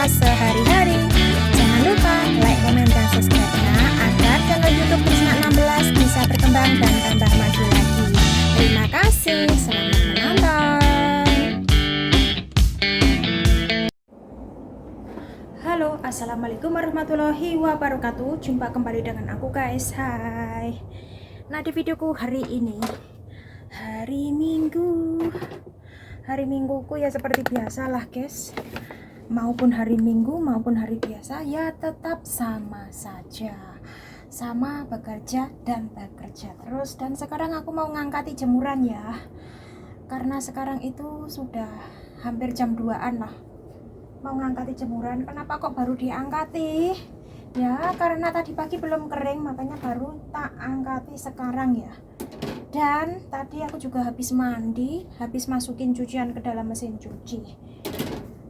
kita sehari-hari. Jangan lupa like, komen, dan subscribe-nya agar channel YouTube Krisna 16 bisa berkembang dan tambah maju lagi. Terima kasih, selamat menonton. Halo, assalamualaikum warahmatullahi wabarakatuh. Jumpa kembali dengan aku guys. Hai. Nah, di videoku hari ini hari Mingguku ya seperti biasa lah guys, maupun hari Minggu maupun hari biasa ya tetap sama saja, sama bekerja dan bekerja terus. Dan sekarang aku mau ngangkati jemuran ya, karena sekarang itu sudah hampir jam 2-an lah, mau ngangkati jemuran. Kenapa kok baru diangkati? Ya karena tadi pagi belum kering, makanya baru tak angkati sekarang ya. Dan tadi aku juga habis mandi, habis masukin cucian ke dalam mesin cuci.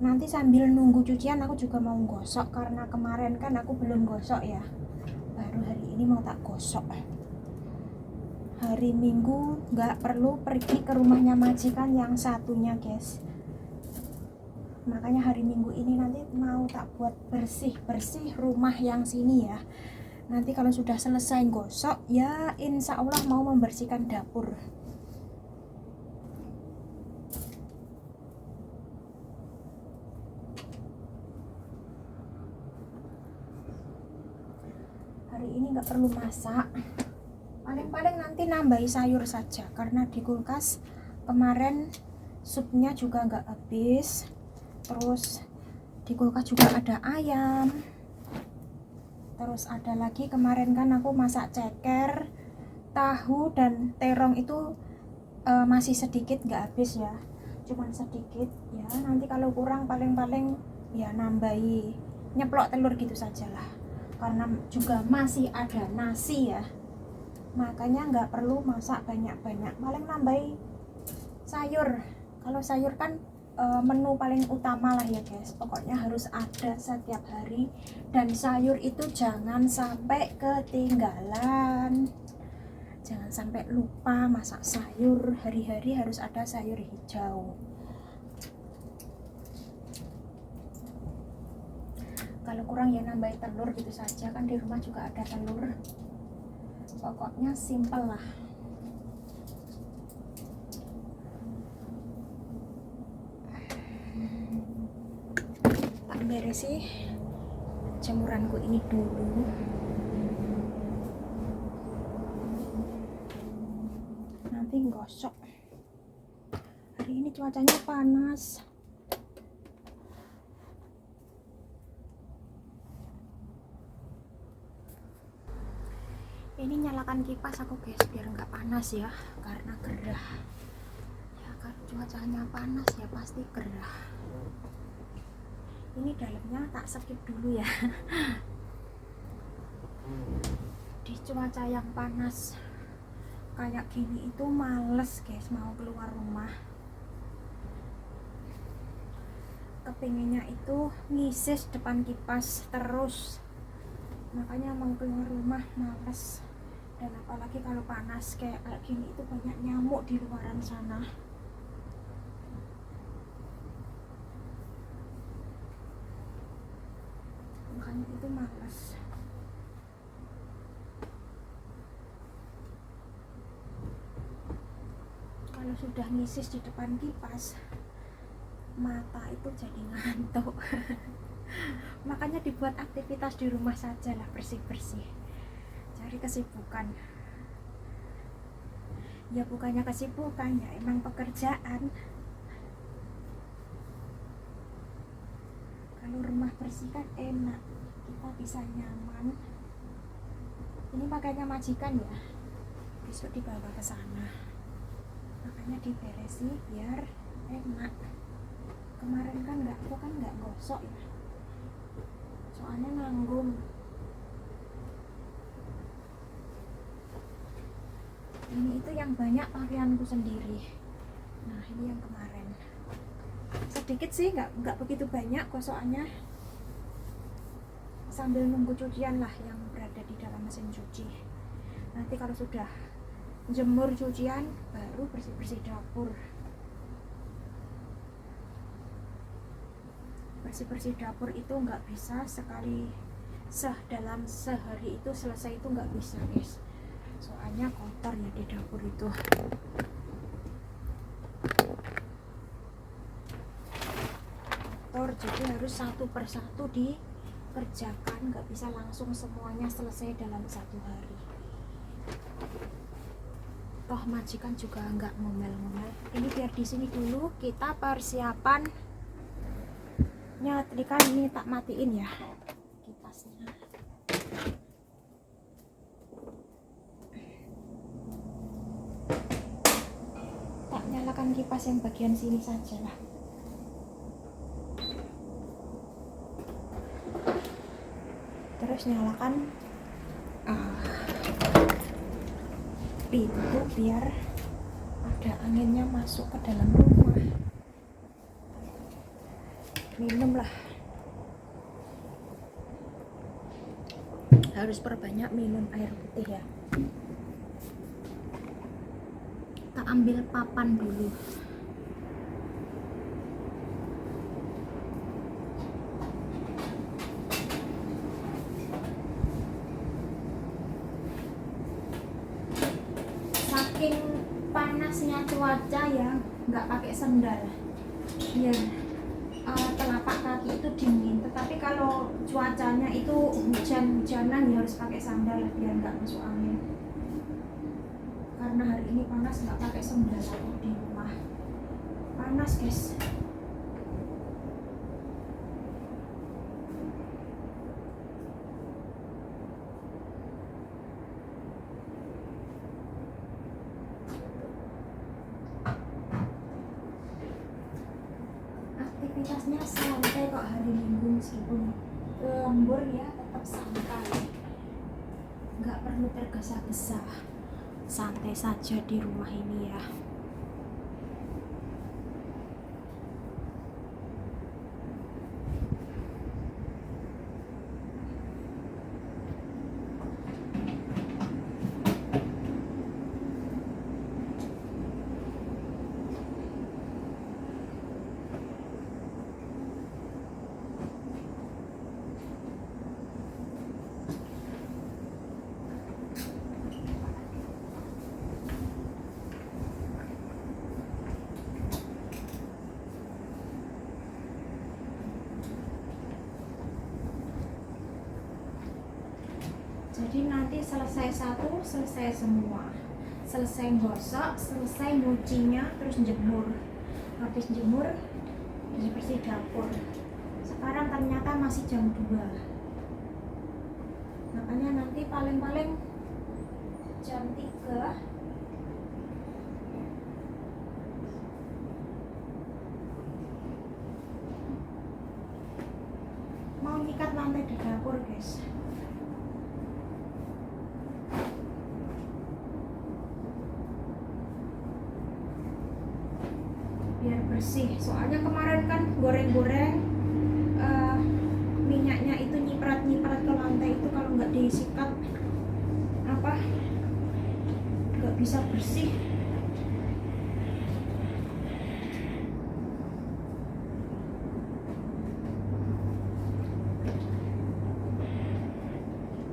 Nanti sambil nunggu cucian aku juga mau gosok, karena kemarin kan aku belum gosok ya, baru hari ini mau tak gosok. Hari Minggu nggak perlu pergi ke rumahnya majikan yang satunya guys, makanya hari Minggu ini nanti mau tak buat bersih-bersih rumah yang sini ya. Nanti kalau sudah selesai gosok ya insya Allah mau membersihkan dapur. Hari ini nggak perlu masak, paling-paling nanti nambahi sayur saja, karena di kulkas kemarin supnya juga nggak habis. Terus di kulkas juga ada ayam. Terus ada lagi kemarin kan aku masak ceker, tahu dan terong itu masih sedikit, nggak habis ya, cuman sedikit ya. Nanti kalau kurang paling-paling ya nambahi nyeplok telur gitu sajalah, karena juga masih ada nasi ya, makanya nggak perlu masak banyak-banyak, paling nambahi sayur. Kalau sayur kan menu paling utama lah ya guys, pokoknya harus ada setiap hari. Dan sayur itu jangan sampai ketinggalan, jangan sampai lupa masak sayur. Hari-hari harus ada sayur hijau. Kalau kurang ya nambahin telur gitu saja, kan di rumah juga ada telur. Pokoknya simple lah. Tak beresi jemuranku ini dulu. Nanti gosok. Hari ini cuacanya panas. Ini nyalakan kipas aku guys biar nggak panas ya, karena gerah. Ya kan cuacanya panas ya pasti gerah. Ini dalamnya tak skip dulu ya. Di cuaca yang panas kayak gini itu males guys mau keluar rumah. Kepinginnya itu ngisis depan kipas terus, makanya mau keluar rumah males. Dan apalagi kalau panas kayak gini itu banyak nyamuk di luaran sana, makanya itu males. Kalau sudah ngisis di depan kipas, mata itu jadi ngantuk. Makanya dibuat aktivitas di rumah saja lah, bersih-bersih, cari kesibukan. Ya bukannya kesibukan ya, emang pekerjaan. Kalau rumah bersih kan enak, kita bisa nyaman. Ini makanya majikan ya, besok dibawa ke sana, makanya diberesi biar enak. Kemarin kan aku nggak gosok ya, soalnya nanggung. Ini itu yang banyak pakaianku sendiri. Nah ini yang kemarin sedikit sih, nggak begitu banyak gosokannya. Sambil nunggu cucian lah yang berada di dalam mesin cuci. Nanti kalau sudah jemur cucian baru bersih-bersih dapur. bersih-bersih dapur itu nggak bisa sekali dalam sehari itu selesai, itu nggak bisa guys, soalnya kotor ya di dapur itu. Kotor, jadi harus satu persatu dikerjakan, nggak bisa langsung semuanya selesai dalam satu hari. Toh majikan juga nggak ngomel-ngomel. Ini biar di sini dulu, kita persiapan nyetrika. Ini tak matiin ya kipasnya. Tak nyalakan kipas yang bagian sini saja lah. Terus nyalakan pintu biar ada anginnya masuk ke dalam rumah. Minumlah, harus perbanyak minum air putih ya. Kita ambil papan dulu. Saking panasnya cuaca ya, nggak pakai sendal biar telapak kaki itu dingin. Tetapi kalau cuacanya itu hujan-hujanan ya harus pakai sandal biar nggak masuk angin. Karena hari ini panas, nggak pakai sendal aku di rumah. Panas guys. Aktivitasnya santai kok hari Minggu, meskipun lembur ya tetap santai, nggak perlu tergesa-gesa, santai saja di rumah ini ya. Jadi nanti selesai satu, selesai semua. Selesai gosok, selesai nyucinya, terus jemur. Habis jemur, bersih dapur. Sekarang ternyata masih jam 2. Makanya nanti paling-paling jam 3 mau nyikat lantai di dapur guys. Biar bersih, soalnya kemarin kan goreng-goreng minyaknya itu nyiprat-nyiprat ke lantai itu, kalau nggak disikat nggak bisa bersih.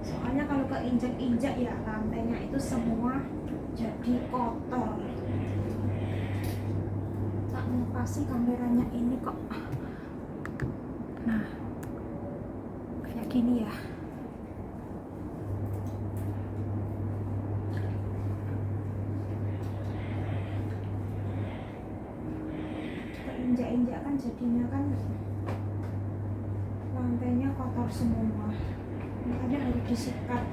Soalnya kalau keinjak-injak ya lantainya itu semua jadi kotor. Pasti kameranya ini kok, nah kayak gini ya. Keinjak-injak kan jadinya kan lantainya kotor semua, makanya harus disikat.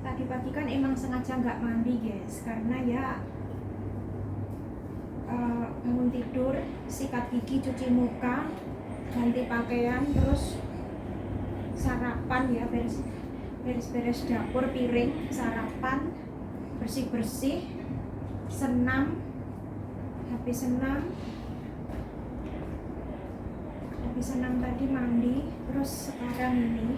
Tadi pagi kan emang sengaja nggak mandi guys, karena ya bangun tidur, sikat gigi, cuci muka, ganti pakaian, terus sarapan ya, beres-beres dapur, piring, sarapan, bersih-bersih, senam, habis senam tadi mandi, terus sekarang ini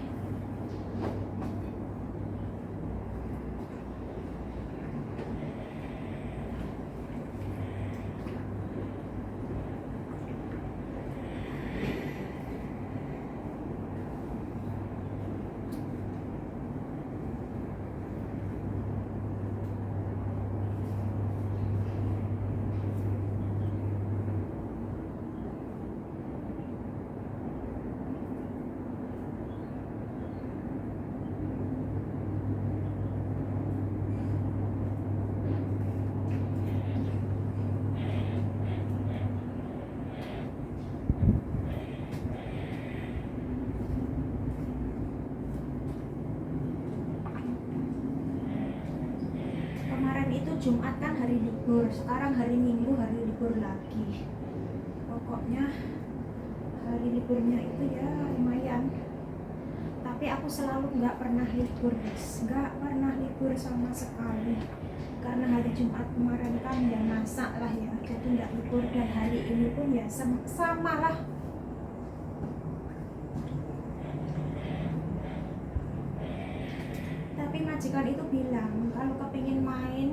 itu Jumat kan hari libur, sekarang hari Minggu hari libur lagi. Pokoknya hari liburnya itu ya lumayan. Tapi aku selalu nggak pernah libur guys, nggak pernah libur sama sekali. Karena hari Jumat kemarin kan ya masak lah ya, jadi nggak libur. Dan hari ini pun ya sama lah. Tapi majikan itu bilang kalau kepingin main,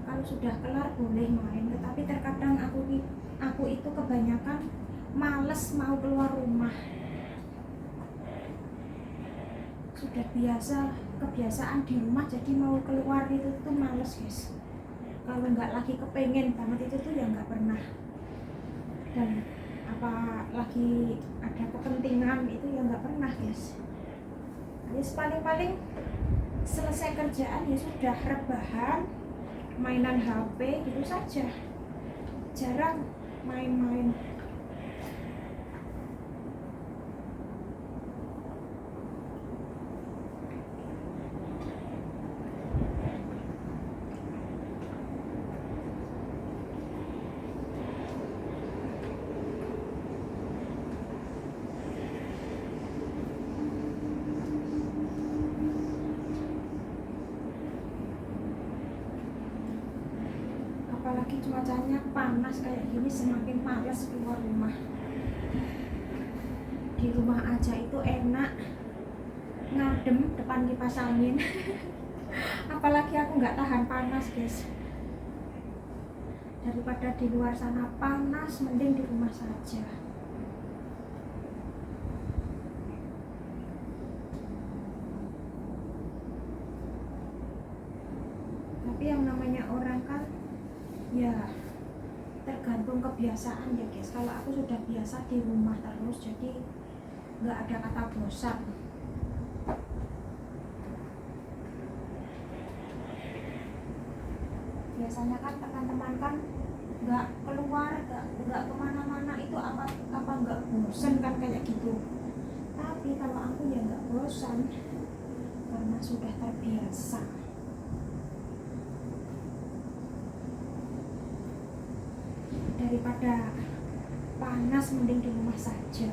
kalau sudah kelar boleh main, tetapi terkadang aku itu kebanyakan males mau keluar rumah. Sudah kebiasaan di rumah, jadi mau keluar itu tuh males guys. Kalau nggak lagi kepengen banget itu tuh ya nggak pernah. Dan apa lagi ada kepentingan itu ya nggak pernah guys. Jadi paling selesai kerjaan ya sudah rebahan, mainan HP gitu saja, jarang main-main. Apalagi cuacanya panas kayak gini, semakin malas keluar rumah. Di rumah aja itu enak, ngadem depan kipas angin. Apalagi aku nggak tahan panas guys. Daripada di luar sana panas, mending di rumah saja. Tapi yang namanya orang kan ya tergantung kebiasaan ya guys. Kalau aku sudah biasa di rumah terus, jadi nggak ada kata bosan. Biasanya kan teman-teman kan nggak keluar, nggak kemana-mana, itu apa nggak bosan kan kayak gitu. Tapi kalau aku ya nggak bosan karena sudah terbiasa. Daripada panas, mending di rumah saja.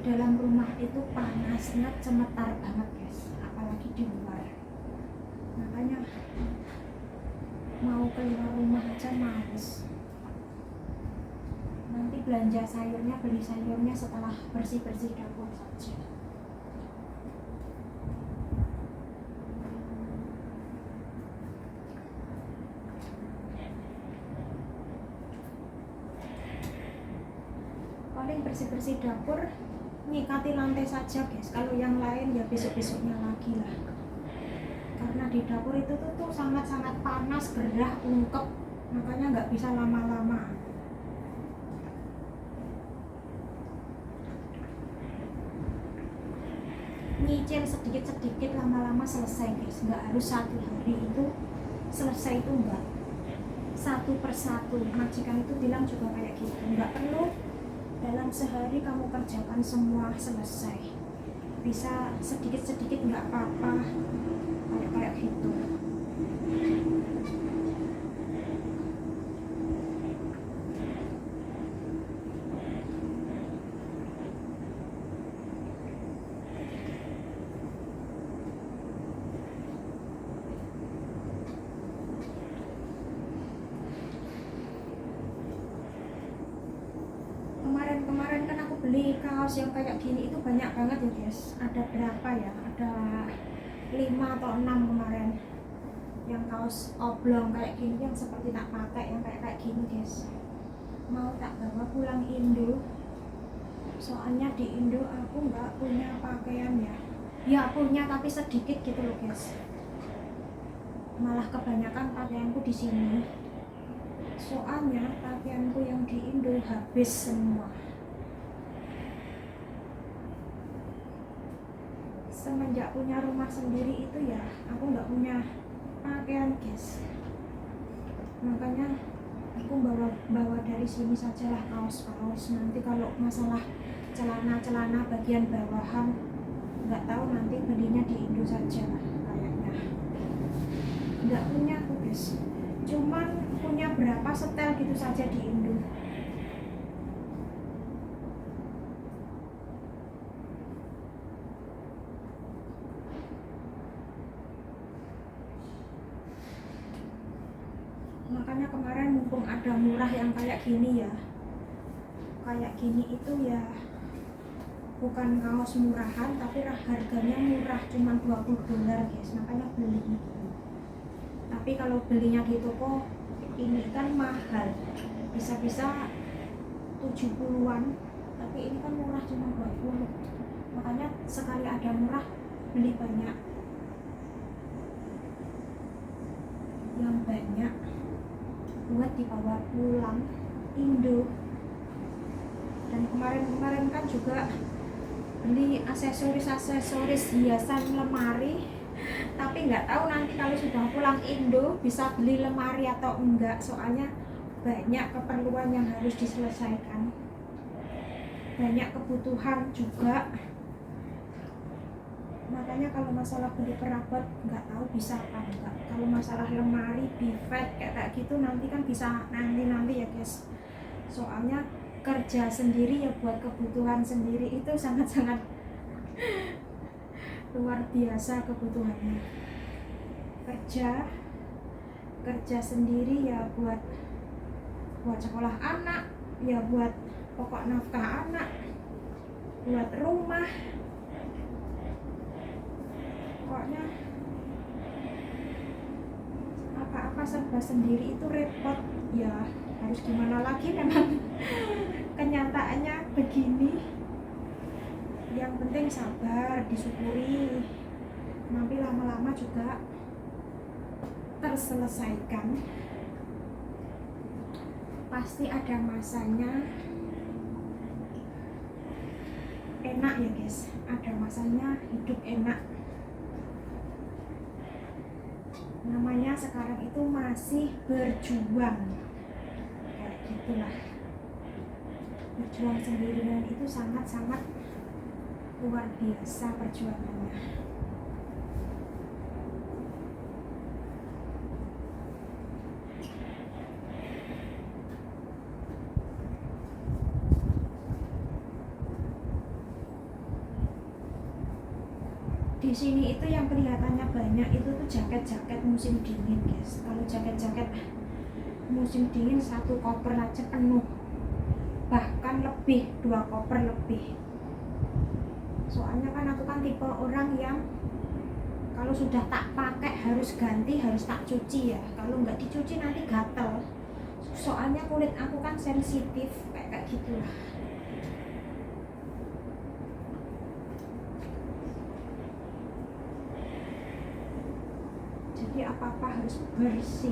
dalam rumah itu panasnya cemetar banget guys, apalagi di luar. Makanya mau keluar rumah aja males. Nanti belanja sayurnya, beli sayurnya setelah bersih-bersih dapur saja. Paling bersih-bersih dapur, nyikati lantai saja guys. Kalau yang lain ya besok-besoknya lagi lah. Karena di dapur itu tuh sangat-sangat panas, gerah, ungkep. Makanya nggak bisa lama-lama. Nyicil sedikit-sedikit, lama-lama selesai guys. Nggak harus satu hari itu selesai, itu enggak. Satu persatu. Majikan itu bilang juga kayak gitu. Nggak perlu dalam sehari kamu kerjakan semua selesai. Bisa sedikit-sedikit nggak apa-apa. Kayak gitu. Kemarin kan aku beli kaos yang kayak gini itu banyak banget ya guys. Ada berapa ya? Ada 5 atau 6 kemarin. Yang kaos oblong kayak gini, yang seperti tak pakai, yang kayak gini guys. Mau tak bawa pulang Indo. Soalnya di Indo aku nggak punya pakaian ya. Ya punya tapi sedikit gitu loh guys. Malah kebanyakan pakaianku di sini. Soalnya pakaianku yang di Indo habis semua. Semenjak punya rumah sendiri itu ya aku nggak punya pakaian guys. Makanya aku bawa dari sini sajalah kaos-kaos. Nanti kalau masalah celana bagian bawahan nggak tahu, nanti belinya di Indo saja kayaknya. Nggak punya aku guys, cuman punya berapa setel gitu saja di Indo. Makanya kemarin mumpung ada murah yang kayak gini ya, kayak gini itu ya bukan kaos murahan tapi harganya murah, cuma $20 guys. Makanya beli. Tapi kalau belinya di toko ini kan mahal, bisa-bisa 70-an, tapi ini kan murah cuma 20. Makanya sekali ada murah beli banyak, yang banyak buat dibawa pulang Indo. Dan kemarin kan juga beli aksesoris hiasan lemari, tapi nggak tahu nanti kalau sudah pulang Indo bisa beli lemari atau enggak. Soalnya banyak keperluan yang harus diselesaikan, banyak kebutuhan juga. Makanya kalau masalah beli perabot nggak tahu bisa apa enggak. Kalau masalah lemari, buffet kayak gitu nanti kan bisa nanti ya guys. Soalnya kerja sendiri ya buat kebutuhan sendiri itu sangat-sangat luar biasa kebutuhannya. Kerja sendiri ya buat sekolah anak, ya buat pokok nafkah anak, buat rumah. Pokoknya apa-apa serba sendiri itu repot ya. Harus gimana lagi, memang kenyataannya begini. Yang penting sabar, disyukuri, nanti lama-lama juga terselesaikan. Pasti ada masanya. Enak ya guys, ada masanya hidup enak. Namanya sekarang itu masih berjuang, kayak gitulah. Berjuang sendirian itu sangat-sangat luar biasa perjuangannya. di sini itu yang kelihatannya banyak itu tuh jaket-jaket musim dingin guys. Kalau jaket-jaket musim dingin satu koper aja penuh, bahkan lebih, 2 koper lebih. Soalnya kan aku kan tipe orang yang kalau sudah tak pakai harus ganti, harus tak cuci ya. Kalau nggak dicuci nanti gatel. Soalnya kulit aku kan sensitif kayak gitu lah. Jadi apa-apa harus bersih.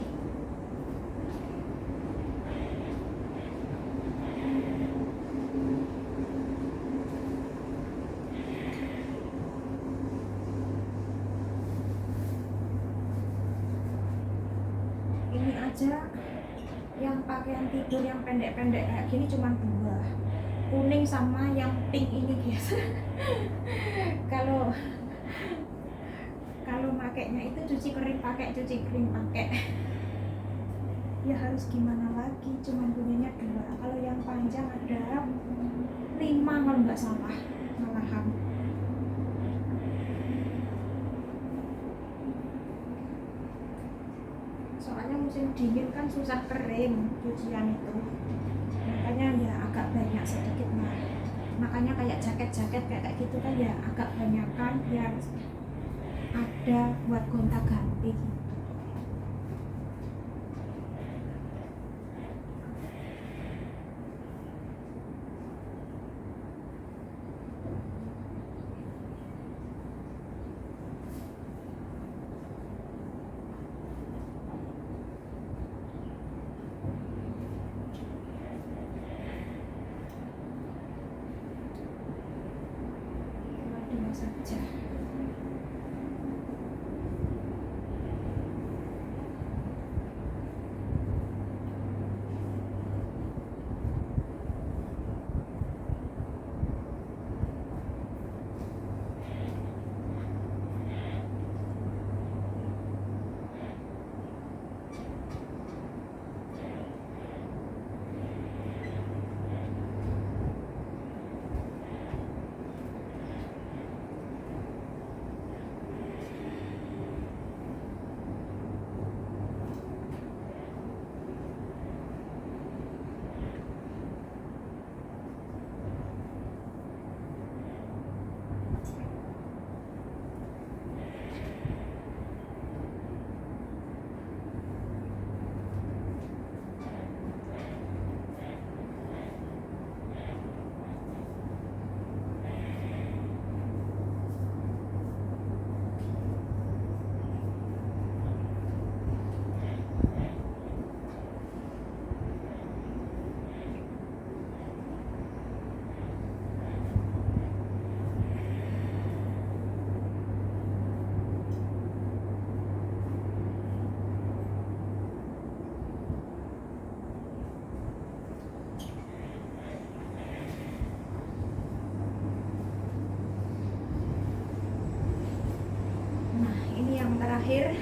Ini aja yang pakaian tidur yang pendek-pendek kayak gini cuma 2, kuning sama yang pink ini guys. kalau makainya itu cuci kering pakai, ya harus gimana lagi, cuma punyanya 2. Kalau yang panjang ada 5 kalau nggak salah malahan. Soalnya musim dingin kan susah kering cucian itu, makanya ya agak banyak sedikit lah. Makanya kayak jaket-jaket kayak gitu kan ya agak banyakan biar ada buat gonta ganti. Dua saja. Terakhir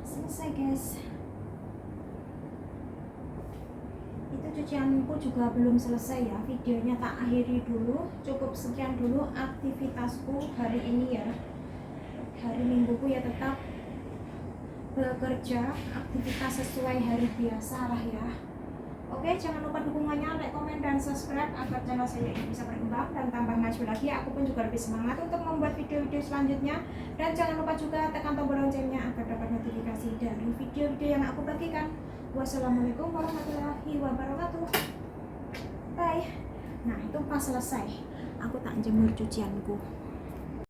selesai guys. Itu cucianku juga belum selesai ya, videonya tak akhiri dulu. Cukup sekian dulu aktivitasku hari ini ya. Hari Mingguku ya tetap bekerja, aktivitas sesuai hari biasa lah ya. Oke, jangan lupa dukungannya, like, komen, dan subscribe agar channel saya ini bisa berkembang dan tambah maju lagi. Aku pun juga lebih semangat untuk membuat video-video selanjutnya. Dan jangan lupa juga tekan tombol loncengnya agar dapat notifikasi dari video-video yang aku bagikan. Wassalamualaikum warahmatullahi wabarakatuh. Bye. Nah, itu pas selesai, aku tak jemur cucianku.